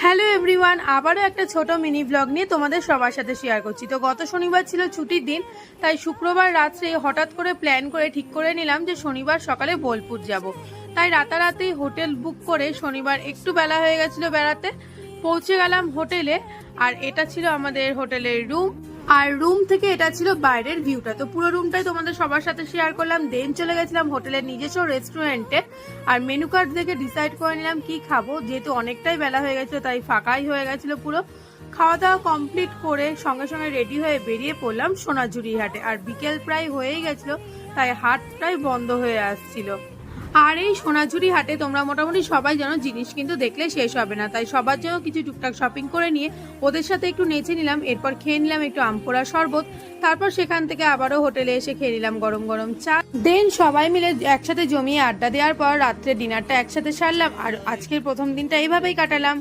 Hello everyone, আবারও একটা ছোট মিনি ব্লগ নিয়ে তোমাদের সবার সাথে শেয়ার করছি। তো গত শনিবার ছিল ছুটির দিন, তাই শুক্রবার রাত্রে হঠাৎ করে প্ল্যান করে ঠিক করে নিলাম যে শনিবার সকালে বোলপুর যাব। তাই রাতারাতি হোটেল বুক করে শনিবার একটু বেলা হয়ে গেছিল বেড়াতে, পৌঁছে গেলাম হোটেলে। আর এটা ছিল আমাদের হোটেলের রুম, আর রুম থেকে এটা ছিল বাইরের ভিউটা। তো পুরো রুমটাই তোমাদের সবার সাথে শেয়ার করলাম। দেন চলে গেছিলাম হোটেলের নিজস্ব রেস্টুরেন্টে, আর মেনু কার্ড দেখে ডিসাইড করে নিলাম কি খাবো। যেহেতু অনেকটাই বেলা হয়ে গেছিল তাই ফাঁকাই হয়ে গেছিল পুরো। খাওয়া দাওয়া কমপ্লিট করে সঙ্গে সঙ্গে রেডি হয়ে বেরিয়ে পড়লাম সোনাঝুরি হাটে। আর বিকেল প্রায় হয়েই গেছিল, তাই হাট প্রায় বন্ধ হয়ে আসছিল। আর এই সোনাঝুরি হাটে তোমরা মোটামুটি সবাই জানো, জিনিস কিন্তু দেখলে শেষ হবে না। তাই সবার জন্য কিছু টুকটাক শপিং করে নিয়ে ওদের সাথে একটু নেচে নিলাম। এরপর খেয়ে নিলাম একটু আমপোড়া শরবত। তারপর সেখান থেকে আবারও হোটেলে এসে খেয়ে নিলাম গরম গরম চা। দেন সবাই মিলে একসাথে জমিয়ে আড্ডা দেওয়ার পর রাত্রে ডিনারটা একসাথে সারলাম। আর আজকের প্রথম দিনটা এইভাবেই কাটালাম।